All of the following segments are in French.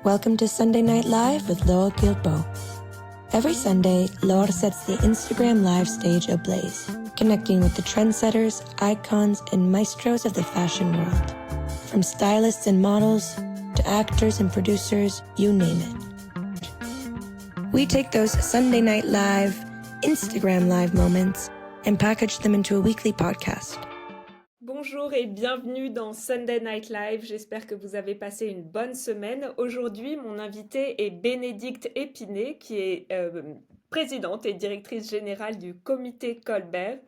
Welcome to Sunday Night Live with Laure Guilbeault. Every Sunday, Laure sets the Instagram Live stage ablaze, connecting with the trendsetters, icons, and maestros of the fashion world. From stylists and models to actors and producers, you name it. We take those Sunday Night Live, Instagram Live moments and package them into a weekly podcast. Bonjour et bienvenue dans Sunday Night Live, j'espère que vous avez passé une bonne semaine. Aujourd'hui, mon invitée est Bénédicte Épinay, qui est présidente et directrice générale du comité Colbert.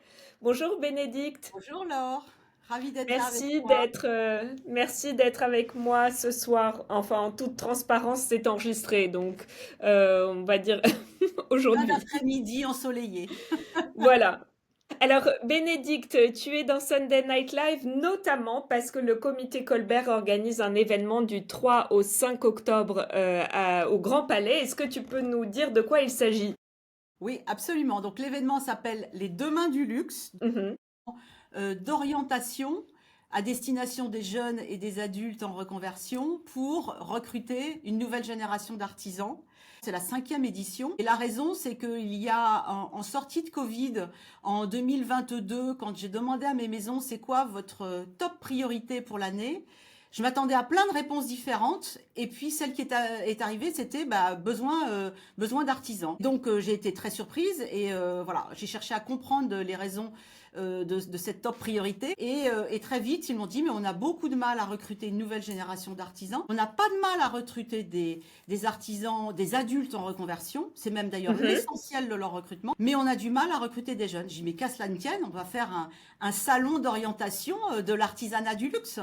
Bonjour Bénédicte. Bonjour Laure, ravie d'être là avec toi. Merci d'être avec moi ce soir. Enfin, en toute transparence, c'est enregistré, donc on va dire aujourd'hui. Fin d'après-midi ensoleillé. Voilà. Alors, Bénédicte, tu es dans Sunday Night Live notamment parce que le comité Colbert organise un événement du 3 au 5 octobre au Grand Palais. Est-ce que tu peux nous dire de quoi il s'agit? Oui, absolument. Donc l'événement s'appelle Les Deux Mains du Luxe, d'orientation à destination des jeunes et des adultes en reconversion pour recruter une nouvelle génération d'artisans. C'est la 5e édition. Et la raison, c'est qu'il y a, en sortie de Covid, en 2022, quand j'ai demandé à mes maisons, c'est quoi votre top priorité pour l'année? Je m'attendais à plein de réponses différentes. Et puis, celle qui est arrivée, c'était besoin d'artisans. Donc, j'ai été très surprise et voilà, j'ai cherché à comprendre les raisons de cette top priorité. Et très vite, ils m'ont dit, mais on a beaucoup de mal à recruter une nouvelle génération d'artisans. On n'a pas de mal à recruter des artisans, des adultes en reconversion. C'est même d'ailleurs l'essentiel de leur recrutement. Mais on a du mal à recruter des jeunes. J'ai dit, mais qu'à cela ne tienne, on va faire un salon d'orientation de l'artisanat du luxe.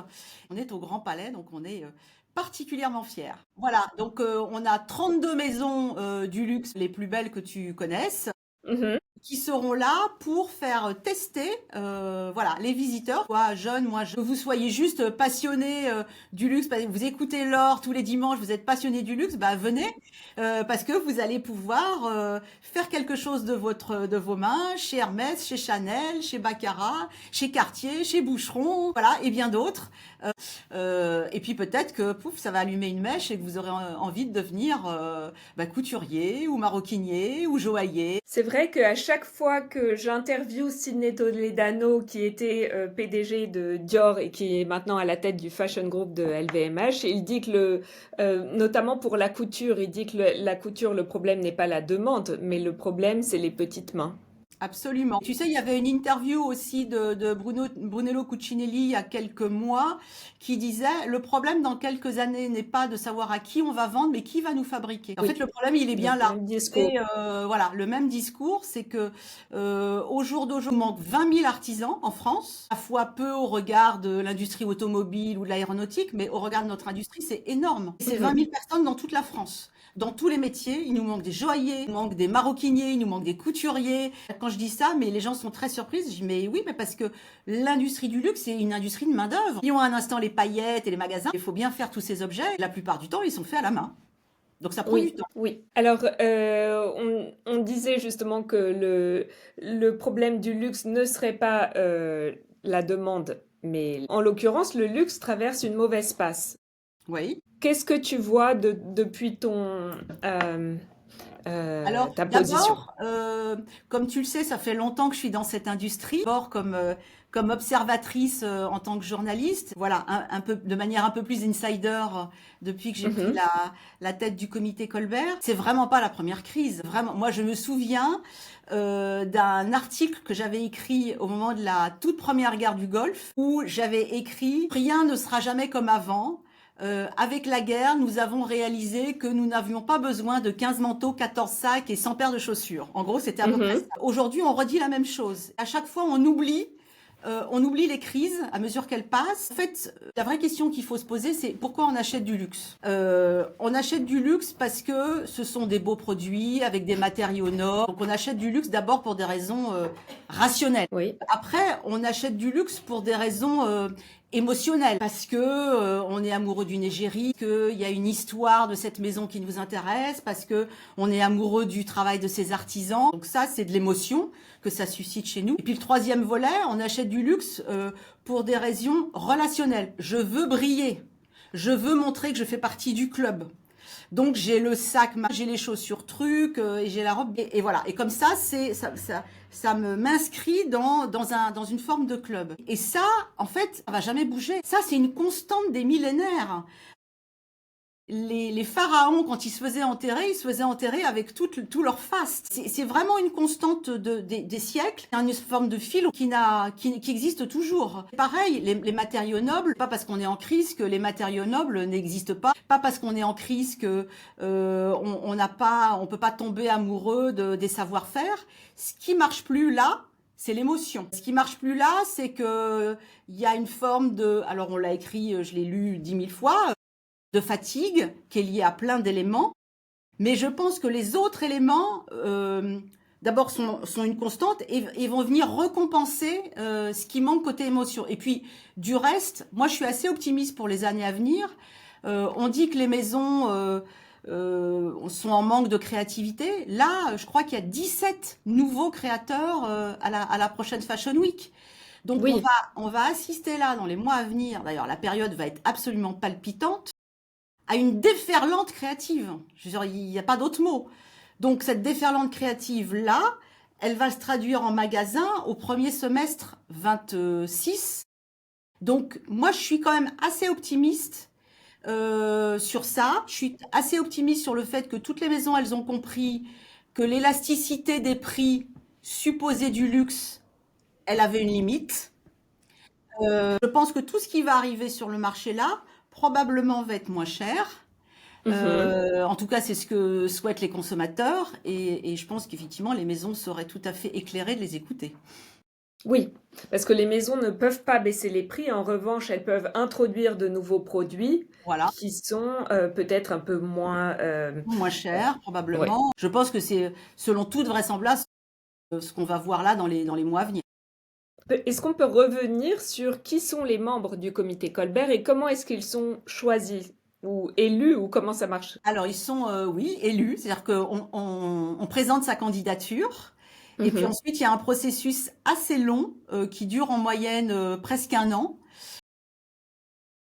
On est au Grand Palais, donc on est particulièrement fiers. Voilà, donc on a 32 maisons du luxe, les plus belles que tu connaisses. Qui seront là pour faire tester les visiteurs, quoi, jeunes, que vous soyez juste passionnés du luxe, vous écoutez Laure tous les dimanches, vous êtes passionnés du luxe, venez parce que vous allez pouvoir faire quelque chose de vos mains chez Hermès, chez Chanel, chez Baccarat, chez Cartier, chez Boucheron, voilà, et bien d'autres. Et puis peut-être que ça va allumer une mèche et que vous aurez envie de devenir couturier ou maroquinier ou joaillier. C'est vrai qu'à chaque fois que j'interviewe Sidney Toledano, qui était PDG de Dior et qui est maintenant à la tête du fashion group de LVMH, il dit que notamment pour la couture, il dit que la couture, le problème n'est pas la demande, mais le problème, c'est les petites mains. Absolument. Tu sais, il y avait une interview aussi de Brunello Cucinelli il y a quelques mois qui disait le problème dans quelques années n'est pas de savoir à qui on va vendre, mais qui va nous fabriquer. En fait, le problème, il est bien là. Et voilà, le même discours, c'est que au jour d'aujourd'hui, il manque 20 000 artisans en France, à la fois peu au regard de l'industrie automobile ou de l'aéronautique, mais au regard de notre industrie, c'est énorme. C'est 20 000 personnes dans toute la France. Dans tous les métiers, il nous manque des joailliers, il nous manque des maroquiniers, il nous manque des couturiers. Quand je dis ça, mais les gens sont très surprises. Je dis, mais oui, mais parce que l'industrie du luxe, c'est une industrie de main-d'œuvre. Si on a un instant les paillettes et les magasins, il faut bien faire tous ces objets. La plupart du temps, ils sont faits à la main. Donc ça prend du temps. Oui. Alors, on disait justement que le problème du luxe ne serait pas la demande, mais en l'occurrence, le luxe traverse une mauvaise passe. Oui. Qu'est-ce que tu vois depuis Alors, ta position? d'abord, comme tu le sais, ça fait longtemps que je suis dans cette industrie. D'abord comme observatrice en tant que journaliste, voilà, un peu de manière un peu plus insider depuis que j'ai pris la tête du comité Colbert. C'est vraiment pas la première crise. Vraiment, moi je me souviens d'un article que j'avais écrit au moment de la toute première guerre du Golfe, où j'avais écrit rien ne sera jamais comme avant. Avec la guerre, nous avons réalisé que nous n'avions pas besoin de 15 manteaux, 14 sacs et 100 paires de chaussures. En gros, c'était à peu près ça. Aujourd'hui, on redit la même chose. À chaque fois, on oublie les crises à mesure qu'elles passent. En fait, la vraie question qu'il faut se poser, c'est pourquoi on achète du luxe? On achète du luxe parce que ce sont des beaux produits avec des matériaux nobles. Donc, on achète du luxe d'abord pour des raisons rationnelles. Oui. Après, on achète du luxe pour des raisons émotionnel parce que on est amoureux d'une égérie, qu'il y a une histoire de cette maison qui nous intéresse, parce que on est amoureux du travail de ces artisans. Donc ça, c'est de l'émotion que ça suscite chez nous. Et puis le troisième volet, on achète du luxe pour des raisons relationnelles. Je veux briller, je veux montrer que je fais partie du club. Donc j'ai le sac, j'ai les chaussures trucs et j'ai la robe et voilà. Et comme ça, ça m'inscrit dans une forme de club. Et ça, en fait, ça va jamais bouger. Ça, c'est une constante des millénaires. Les pharaons, quand ils se faisaient enterrer avec tout leur faste. C'est vraiment une constante des siècles, une forme de fil qui existe toujours. Pareil, les matériaux nobles, pas parce qu'on est en crise que les matériaux nobles n'existent pas parce qu'on est en crise que on peut pas tomber amoureux des savoir-faire. Ce qui marche plus là, c'est l'émotion. Ce qui marche plus là, c'est que il y a une forme alors on l'a écrit, je l'ai lu 10 000 fois, de fatigue qui est liée à plein d'éléments, mais je pense que les autres éléments, d'abord sont une constante et vont venir recompenser ce qui manque côté émotion. Et puis du reste, moi je suis assez optimiste pour les années à venir. On dit que les maisons sont en manque de créativité. Là, je crois qu'il y a 17 nouveaux créateurs à la prochaine Fashion Week. Donc Oui, on va assister là dans les mois à venir. D'ailleurs, la période va être absolument palpitante à une déferlante créative. Je veux dire, il n'y a pas d'autre mot. Donc cette déferlante créative là, elle va se traduire en magasin au premier semestre 26. Donc moi je suis quand même assez optimiste sur ça. Je suis assez optimiste sur le fait que toutes les maisons elles ont compris que l'élasticité des prix supposés du luxe, elle avait une limite. Je pense que tout ce qui va arriver sur le marché là probablement va être moins cher. mhm. En tout cas, c'est ce que souhaitent les consommateurs et je pense qu'effectivement, les maisons seraient tout à fait éclairées de les écouter. Oui, parce que les maisons ne peuvent pas baisser les prix. En revanche, elles peuvent introduire de nouveaux produits Voilà, qui sont peut-être un peu moins... moins cher ouais. probablement. Je pense que c'est selon toute vraisemblance ce qu'on va voir là dans les mois à venir. Est-ce qu'on peut revenir sur qui sont les membres du comité Colbert et comment est-ce qu'ils sont choisis ou élus ou comment ça marche? Alors, ils sont, oui, élus, c'est-à-dire qu'on présente sa candidature et puis Mhm. ensuite, il y a un processus assez long qui dure en moyenne presque un an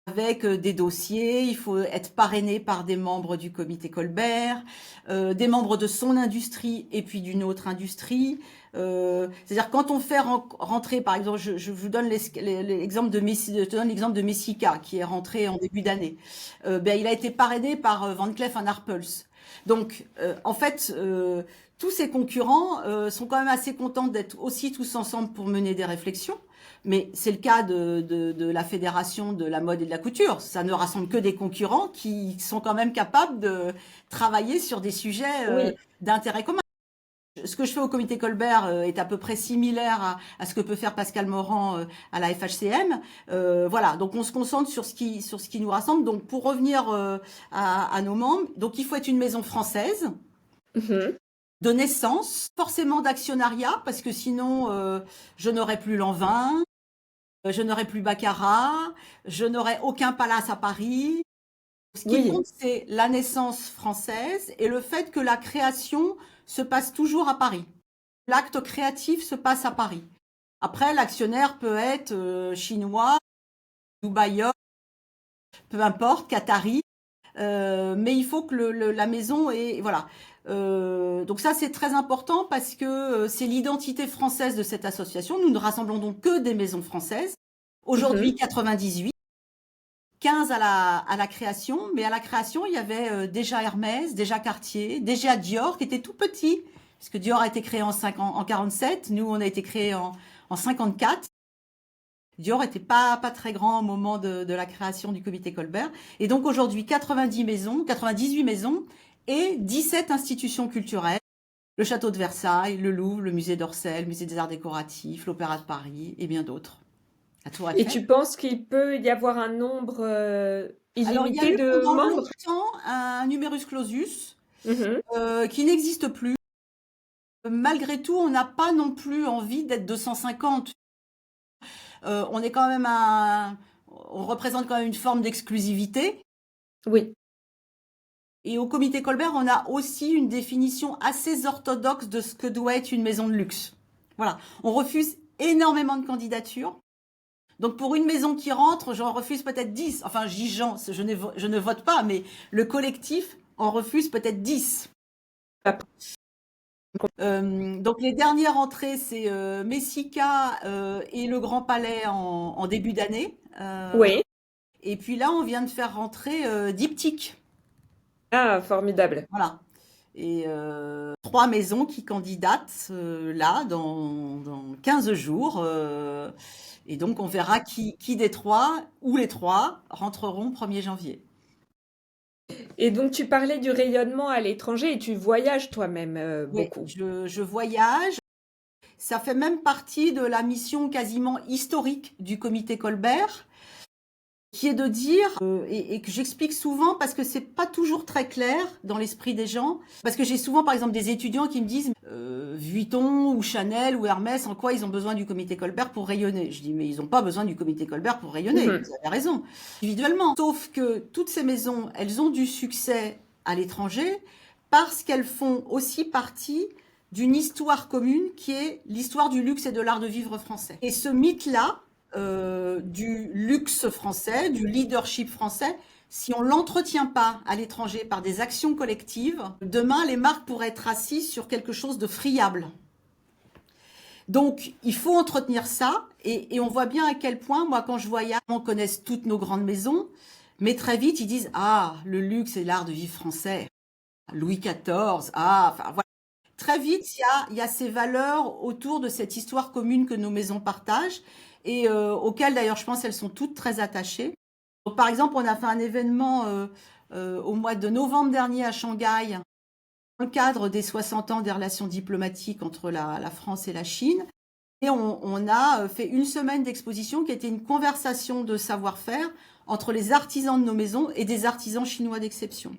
avec des dossiers. Il faut être parrainé par des membres du comité Colbert, des membres de son industrie et puis d'une autre industrie. C'est-à-dire quand on fait rentrer, par exemple, je vous donne l'exemple de Messi, je te donne l'exemple de Messica qui est rentré en début d'année. Il a été parrainé par Van Cleef & Arpels. Donc, en fait, tous ces concurrents sont quand même assez contents d'être aussi tous ensemble pour mener des réflexions. Mais c'est le cas de la Fédération de la mode et de la couture. Ça ne rassemble que des concurrents qui sont quand même capables de travailler sur des sujets Oui, d'intérêt commun. Ce que je fais au comité Colbert est à peu près similaire à ce que peut faire Pascal Morand à la FHCM. Voilà, donc on se concentre sur ce qui nous rassemble. Donc pour revenir à nos membres, donc il faut être une maison française mhm. de naissance, forcément d'actionnariat, parce que sinon je n'aurais plus Lanvin, je n'aurai plus Baccarat, je n'aurai aucun palace à Paris. Ce qui Oui, compte, c'est la naissance française et le fait que la création se passe toujours à Paris. L'acte créatif se passe à Paris. Après, l'actionnaire peut être chinois, dubaïote, peu importe, qatari, mais il faut que la maison est voilà. Donc ça c'est très important parce que c'est l'identité française de cette association. Nous ne rassemblons donc que des maisons françaises. Aujourd'hui mhm. 98, 15 à la création, mais à la création il y avait déjà Hermès, déjà Cartier, déjà Dior qui était tout petit, parce que Dior a été créé en 47, nous on a été créé en 54. Dior était pas très grand au moment de la création du comité Colbert. Et donc aujourd'hui, 98 maisons et 17 institutions culturelles. Le château de Versailles, le Louvre, le musée d'Orsay, le musée des arts décoratifs, l'Opéra de Paris et bien d'autres. La Tour Et Eiffel. tu penses qu'il peut y avoir un nombre Alors, il y a illimité eu de pendant membres? longtemps un numerus clausus Mhm. qui n'existe plus. Malgré tout, on n'a pas non plus envie d'être 250. On est quand même on représente quand même une forme d'exclusivité. Oui. Et au comité Colbert, on a aussi une définition assez orthodoxe de ce que doit être une maison de luxe. Voilà. On refuse énormément de candidatures. Donc pour une maison qui rentre, j'en refuse peut-être 10. Enfin, je dis je ne vote pas, mais le collectif en refusent peut-être 10. Ah. Donc les dernières entrées, c'est Messika et le Grand Palais en début d'année. Oui. Et puis là, on vient de faire rentrer Diptyque. Ah, formidable. Voilà. Et 3 maisons qui candidatent là dans 15 jours. Et donc on verra qui des 3 ou les 3 rentreront 1er janvier. Et donc, tu parlais du rayonnement à l'étranger et tu voyages toi-même Oui, beaucoup. je voyage. Ça fait même partie de la mission quasiment historique du comité Colbert, qui est de dire, et que j'explique souvent parce que c'est pas toujours très clair dans l'esprit des gens, parce que j'ai souvent par exemple des étudiants qui me disent Vuitton ou Chanel ou Hermès, en quoi ils ont besoin du comité Colbert pour rayonner. Je dis mais ils n'ont pas besoin du comité Colbert pour rayonner, Mhm. vous avez raison, individuellement. Sauf que toutes ces maisons, elles ont du succès à l'étranger parce qu'elles font aussi partie d'une histoire commune qui est l'histoire du luxe et de l'art de vivre français. Et ce mythe-là, du luxe français, du leadership français, si on l'entretient pas à l'étranger par des actions collectives, demain les marques pourraient être assises sur quelque chose de friable. Donc il faut entretenir ça et on voit bien à quel point, moi quand je voyage, on connaît toutes nos grandes maisons, mais très vite ils disent ah le luxe et l'art de vivre français, Louis XIV, ah enfin voilà. Très vite, il y a ces valeurs autour de cette histoire commune que nos maisons partagent et auxquelles d'ailleurs je pense elles sont toutes très attachées. Donc, par exemple, on a fait un événement au mois de novembre dernier à Shanghai dans le cadre des 60 ans des relations diplomatiques entre la France et la Chine. Et on a fait une semaine d'exposition qui était une conversation de savoir-faire entre les artisans de nos maisons et des artisans chinois d'exception.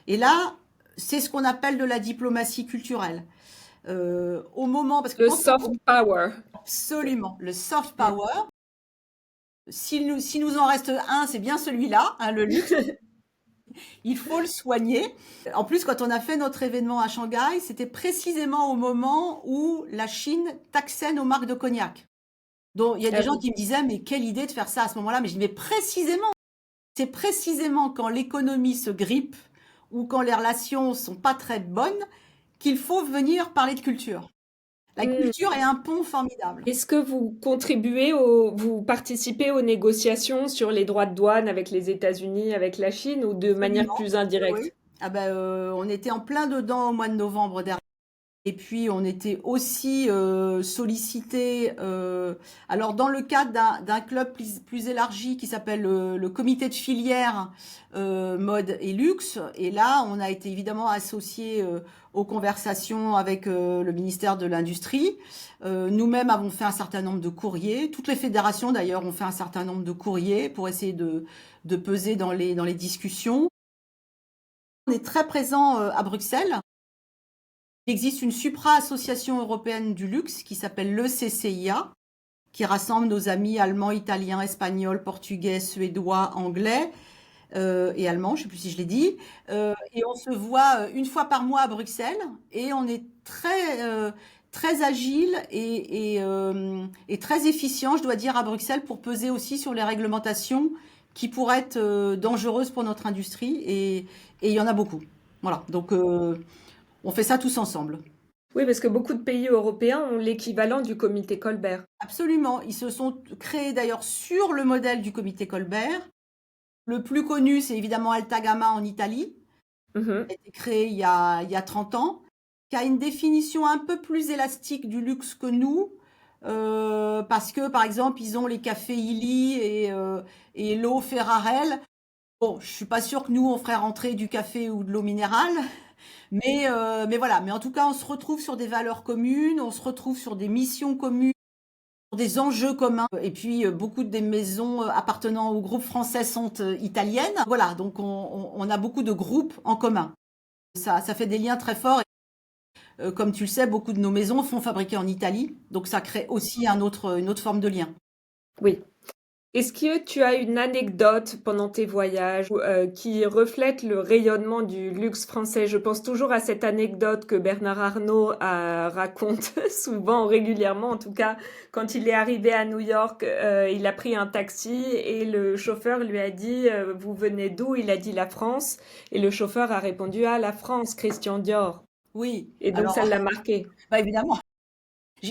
Et là, c'est ce qu'on appelle de la diplomatie culturelle. Au moment, parce que Le soft power. absolument, le soft power, s'il nous en reste un, c'est bien celui-là, hein, le luxe. Il faut le soigner. En plus, quand on a fait notre événement à Shanghai, c'était précisément au moment où la Chine taxait nos marques de cognac. Donc, il y a des gens qui me disaient, mais quelle idée de faire ça à ce moment-là. Mais je dis, mais précisément, c'est précisément quand l'économie se grippe ou quand les relations sont pas très bonnes qu'il faut venir parler de culture. La culture est un pont formidable. Est-ce que vous vous participez aux négociations sur les droits de douane avec les États-Unis, avec la Chine, ou de manière Absolument. plus indirecte? Oui. Ah ben, on était en plein dedans au mois de novembre dernier. Et puis, on était aussi sollicité, alors dans le cadre d'un club plus élargi qui s'appelle le comité de filière mode et luxe. Et là, on a été évidemment associé aux conversations avec le ministère de l'Industrie. Nous-mêmes avons fait un certain nombre de courriers. Toutes les fédérations, d'ailleurs, ont fait un certain nombre de courriers pour essayer de peser dans les discussions. On est très présent à Bruxelles. Il existe une supra-association européenne du luxe qui s'appelle l'ECCIA, qui rassemble nos amis allemands, italiens, espagnols, portugais, suédois, anglais et allemands, je ne sais plus si je l'ai dit. Et on se voit une fois par mois à Bruxelles et on est très agile et très efficient, je dois dire, à Bruxelles pour peser aussi sur les réglementations qui pourraient être dangereuses pour notre industrie et il y en a beaucoup. Voilà, donc on fait ça tous ensemble. Oui, parce que beaucoup de pays européens ont l'équivalent du comité Colbert. Absolument. Ils se sont créés d'ailleurs sur le modèle du comité Colbert. Le plus connu, c'est évidemment Altagamma en Italie, Mhm. qui a été créé il y a 30 ans, qui a une définition un peu plus élastique du luxe que nous, parce que, par exemple, ils ont les cafés Illy et l'eau Ferrarel. Bon, je suis pas sûre que nous, on ferait rentrer du café ou de l'eau minérale. Mais voilà. Mais en tout cas, on se retrouve sur des valeurs communes, on se retrouve sur des missions communes, sur des enjeux communs. Et puis, beaucoup des maisons appartenant au groupe français sont italiennes. Voilà, donc on a beaucoup de groupes en commun. Ça fait des liens très forts. Et, comme tu le sais, beaucoup de nos maisons sont fabriquées en Italie. Donc, ça crée aussi une autre forme de lien. Oui. Est-ce que tu as une anecdote pendant tes voyages qui reflète le rayonnement du luxe français? Je pense toujours à cette anecdote que Bernard Arnault raconte souvent, régulièrement en tout cas, quand il est arrivé à New York, il a pris un taxi et le chauffeur lui a dit Vous venez d'où? Il a dit la France et le chauffeur a répondu Ah, la France, Christian Dior. Oui, Et donc alors, ça l'a marqué. bah évidemment,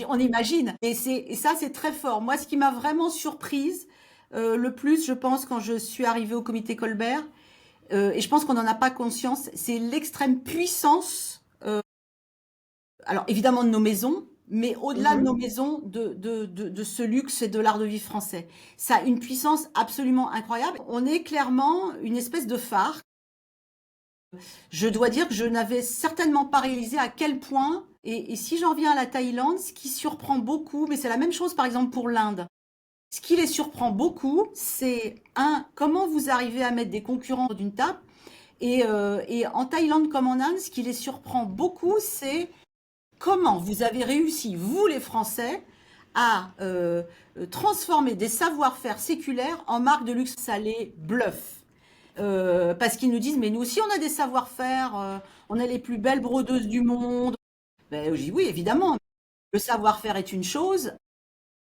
on imagine. Et ça, c'est très fort. Moi, ce qui m'a vraiment surprise le plus, je pense, quand je suis arrivée au comité Colbert, et je pense qu'on n'en a pas conscience, c'est l'extrême puissance, alors évidemment de nos maisons, mais au-delà de nos maisons, de ce luxe et de l'art de vivre français. Ça a une puissance absolument incroyable. On est clairement une espèce de phare. Je dois dire que je n'avais certainement pas réalisé à quel point, et si j'en reviens à la Thaïlande, ce qui surprend beaucoup, mais c'est la même chose par exemple pour l'Inde, ce qui les surprend beaucoup, c'est comment vous arrivez à mettre des concurrents d'une table, et en Thaïlande comme en Inde, ce qui les surprend beaucoup, c'est comment vous avez réussi, vous les Français, à transformer des savoir-faire séculaires en marque de luxe. Ça les bluffe. Parce qu'ils nous disent, mais nous aussi on a des savoir-faire, on est les plus belles brodeuses du monde. Ben, je dis oui, évidemment. Le savoir-faire est une chose,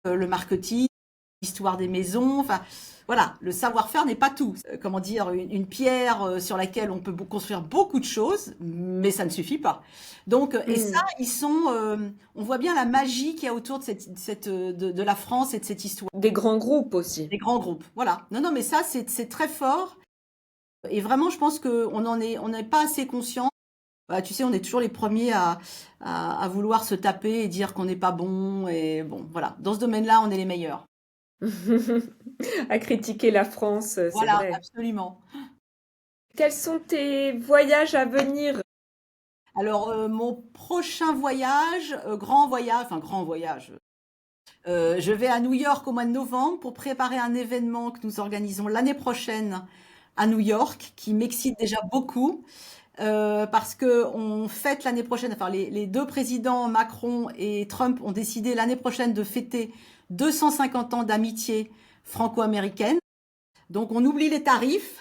le marketing, l'histoire des maisons, enfin voilà, le savoir-faire n'est pas tout. Comment dire, une pierre sur laquelle on peut construire beaucoup de choses, mais ça ne suffit pas. Donc, et ça, on voit bien la magie qu'il y a autour de la France et de cette histoire. Des grands groupes aussi. Des grands groupes, voilà. Non, non, mais ça, c'est très fort. Et vraiment, je pense on n'est pas assez conscient. Bah, tu sais, on est toujours les premiers à vouloir se taper et dire qu'on n'est pas bon. Et bon, voilà. Dans ce domaine-là, on est les meilleurs. À critiquer la France, c'est Voilà, vrai. absolument. Quels sont tes voyages à venir? Alors, mon prochain voyage, grand voyage, je vais à New York au mois de novembre pour préparer un événement que nous organisons l'année prochaine à New York, qui m'excite déjà beaucoup, parce que on fête l'année prochaine, enfin les deux présidents Macron et Trump ont décidé l'année prochaine de fêter 250 ans d'amitié franco-américaine. Donc on oublie les tarifs,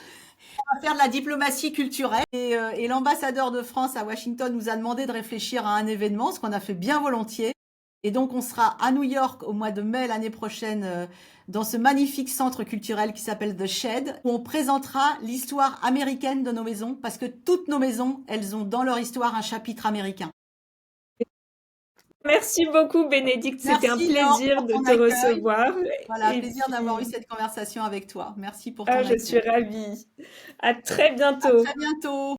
on va faire de la diplomatie culturelle, et l'ambassadeur de France à Washington nous a demandé de réfléchir à un événement, ce qu'on a fait bien volontiers. Et donc, on sera à New York au mois de mai l'année prochaine dans ce magnifique centre culturel qui s'appelle The Shed, où on présentera l'histoire américaine de nos maisons, parce que toutes nos maisons, elles ont dans leur histoire un chapitre américain. Merci beaucoup, Bénédicte. C'était un Merci, Laure, plaisir pour de ton te accueil. recevoir. Voilà, Et plaisir d'avoir eu puis, cette conversation avec toi. Merci pour ton je accueil. suis ravie. À très À bientôt. très bientôt.